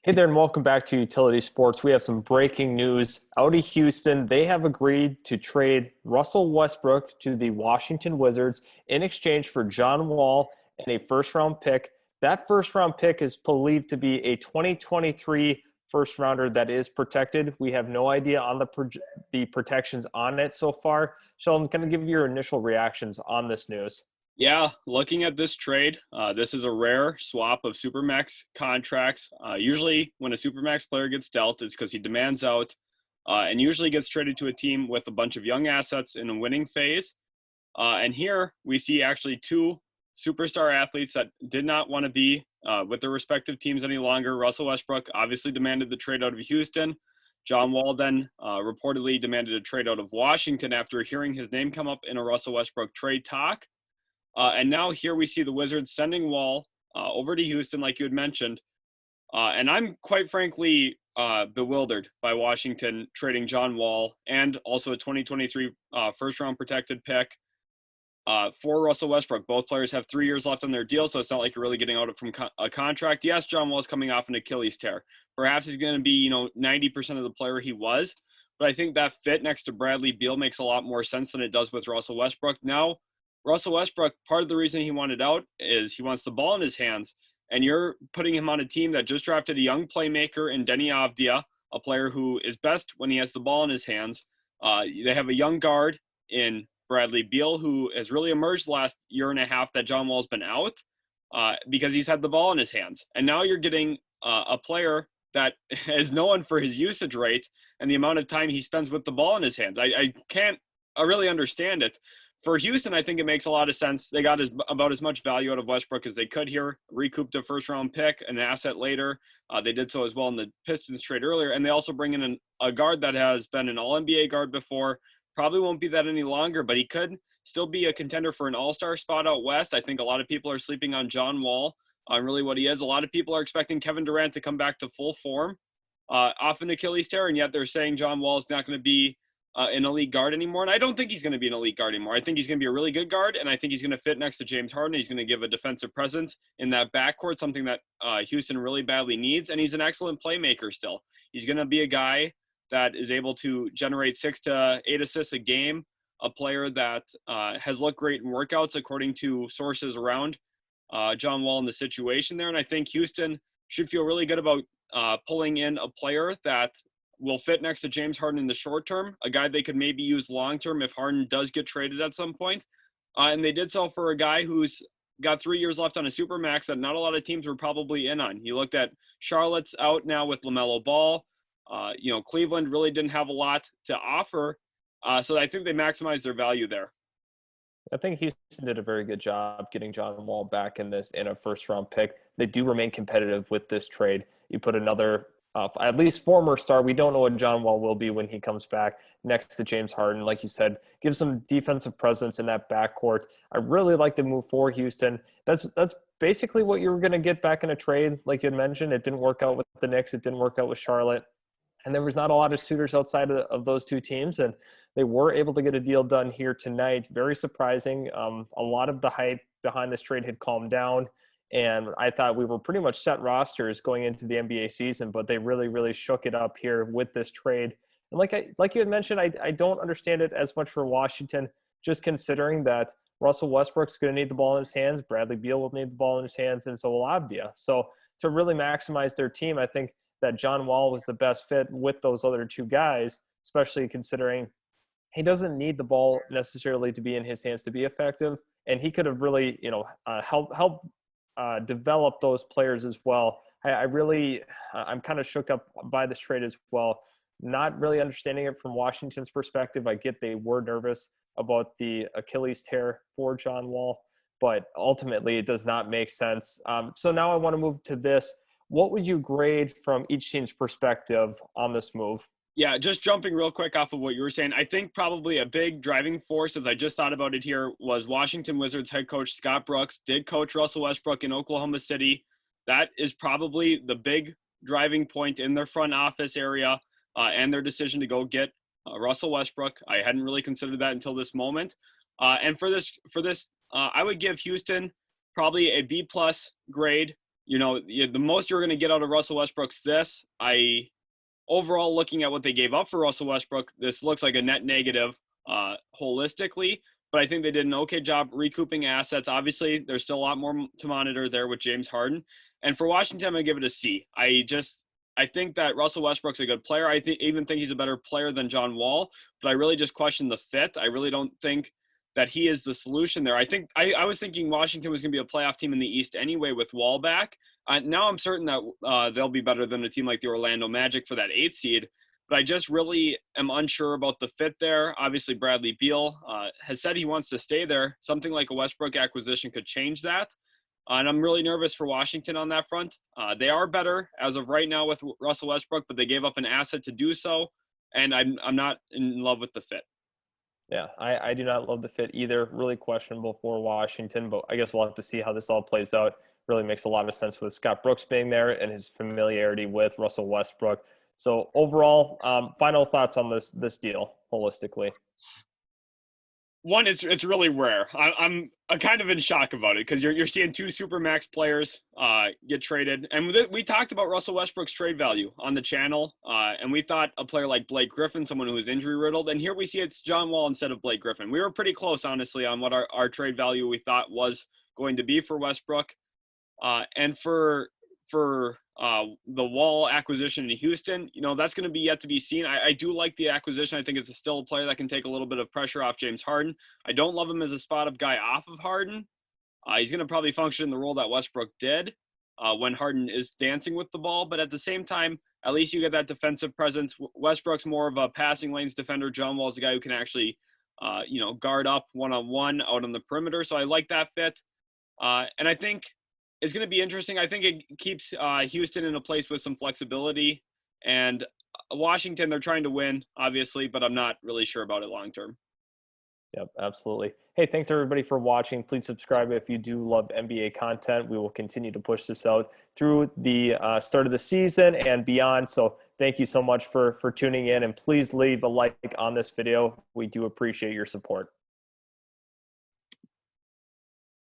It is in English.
Hey there, and welcome back to Utility Sports. We have some breaking news out of Houston. They have agreed to trade Russell Westbrook to the Washington Wizards in exchange for John Wall and a first-round pick. That first-round pick is believed to be a 2023 first-rounder that is protected. We have no idea on the protections on it so far. Sheldon, can you give your initial reactions on this news? Yeah, looking at this trade, this is a rare swap of Supermax contracts. Usually when a Supermax player gets dealt, it's because he demands out and usually gets traded to a team with a bunch of young assets in a winning phase. And here we see actually two superstar athletes that did not want to be with their respective teams any longer. Russell Westbrook obviously demanded the trade out of Houston. John Wall then reportedly demanded a trade out of Washington after hearing his name come up in a Russell Westbrook trade talk. And now here we see the Wizards sending Wall over to Houston, like you had mentioned. And I'm quite frankly bewildered by Washington trading John Wall and also a 2023 first-round protected pick for Russell Westbrook. Both players have 3 years left on their deal, so it's not like you're really getting out from a contract. Yes, John Wall is coming off an Achilles tear. Perhaps he's going to be, 90% of the player he was. But I think that fit next to Bradley Beal makes a lot more sense than it does with Russell Westbrook. Now, Russell Westbrook, part of the reason he wanted out is he wants the ball in his hands, and you're putting him on a team that just drafted a young playmaker in Denny Avdia, a player who is best when he has the ball in his hands. They have a young guard in Bradley Beal who has really emerged the last year and a half that John Wall's been out because he's had the ball in his hands. And now you're getting a player that is known for his usage rate and the amount of time he spends with the ball in his hands. I can't really understand it. For Houston, I think it makes a lot of sense. They got about as much value out of Westbrook as they could here, recouped a first-round pick, an asset later. They did so as well in the Pistons trade earlier, and they also bring in a guard that has been an All-NBA guard before. Probably won't be that any longer, but he could still be a contender for an all-star spot out west. I think a lot of people are sleeping on John Wall, on really what he is. A lot of people are expecting Kevin Durant to come back to full form off an Achilles tear, and yet they're saying John Wall is not going to be an elite guard anymore. And I don't think he's going to be an elite guard anymore. I think he's going to be a really good guard, and I think he's going to fit next to James Harden. He's going to give a defensive presence in that backcourt, something that Houston really badly needs. And he's an excellent playmaker still. He's going to be a guy that is able to generate 6 to 8 assists a game, a player that has looked great in workouts, according to sources around John Wall in the situation there. And I think Houston should feel really good about pulling in a player that will fit next to James Harden in the short term, a guy they could maybe use long term if Harden does get traded at some point. And they did so for a guy who's got 3 years left on a supermax that not a lot of teams were probably in on. You looked at Charlotte's out now with LaMelo Ball. Cleveland really didn't have a lot to offer. So I think they maximized their value there. I think Houston did a very good job getting John Wall back in a first-round pick. They do remain competitive with this trade. You put another at least former star. We don't know what John Wall will be when he comes back next to James Harden. Like you said, give some defensive presence in that backcourt. I really like the move for Houston. That's basically what you were going to get back in a trade. Like you had mentioned, it didn't work out with the Knicks. It didn't work out with Charlotte. And there was not a lot of suitors outside of those two teams. And they were able to get a deal done here tonight. Very surprising. A lot of the hype behind this trade had calmed down. And I thought we were pretty much set rosters going into the NBA season, but they really, really shook it up here with this trade. And like you had mentioned, I don't understand it as much for Washington, just considering that Russell Westbrook's going to need the ball in his hands, Bradley Beal will need the ball in his hands, and so will Avdia. So to really maximize their team, I think that John Wall was the best fit with those other two guys, especially considering he doesn't need the ball necessarily to be in his hands to be effective, and he could have really, helped develop those players as well. I'm kind of shook up by this trade as well. Not really understanding it from Washington's perspective. I get they were nervous about the Achilles tear for John Wall, but ultimately it does not make sense. So now I want to move to this. What would you grade from each team's perspective on this move? Yeah, just jumping real quick off of what you were saying, I think probably a big driving force, as I just thought about it here, was Washington Wizards head coach Scott Brooks did coach Russell Westbrook in Oklahoma City. That is probably the big driving point in their front office area and their decision to go get Russell Westbrook. I hadn't really considered that until this moment. And for this, I would give Houston probably a B+ grade. the most you're going to get out of Russell Westbrook's this. Overall, looking at what they gave up for Russell Westbrook, this looks like a net negative holistically, but I think they did an okay job recouping assets. Obviously, there's still a lot more to monitor there with James Harden. And for Washington, I'm going to give it a C. I think that Russell Westbrook's a good player. I even think he's a better player than John Wall, but I really just question the fit. I really don't think that he is the solution there. I was thinking Washington was going to be a playoff team in the East anyway with Wall back. Now I'm certain that they'll be better than a team like the Orlando Magic for that 8th seed, but I just really am unsure about the fit there. Obviously, Bradley Beal has said he wants to stay there. Something like a Westbrook acquisition could change that. And I'm really nervous for Washington on that front. They are better as of right now with Russell Westbrook, but they gave up an asset to do so, and I'm not in love with the fit. Yeah, I do not love the fit either. Really questionable for Washington, but I guess we'll have to see how this all plays out. Really makes a lot of sense with Scott Brooks being there and his familiarity with Russell Westbrook. So overall, final thoughts on this deal holistically. One, it's really rare. I'm kind of in shock about it because you're seeing 2 Supermax players get traded, and we talked about Russell Westbrook's trade value on the channel, and we thought a player like Blake Griffin, someone who was injury riddled, and here we see it's John Wall instead of Blake Griffin. We were pretty close, honestly, on what our trade value we thought was going to be for Westbrook, and for the Wall acquisition in Houston, that's going to be yet to be seen. I do like the acquisition. I think it's still a player that can take a little bit of pressure off James Harden. I don't love him as a spot-up guy off of Harden. He's going to probably function in the role that Westbrook did when Harden is dancing with the ball. But at the same time, at least you get that defensive presence. Westbrook's more of a passing lanes defender. John Wall's a guy who can actually, guard up one-on-one out on the perimeter. So I like that fit. And I think it's going to be interesting. I think it keeps Houston in a place with some flexibility. And Washington, they're trying to win, obviously, but I'm not really sure about it long term. Yep, absolutely. Hey, thanks everybody for watching. Please subscribe if you do love NBA content. We will continue to push this out through the start of the season and beyond. So thank you so much for tuning in, and please leave a like on this video. We do appreciate your support.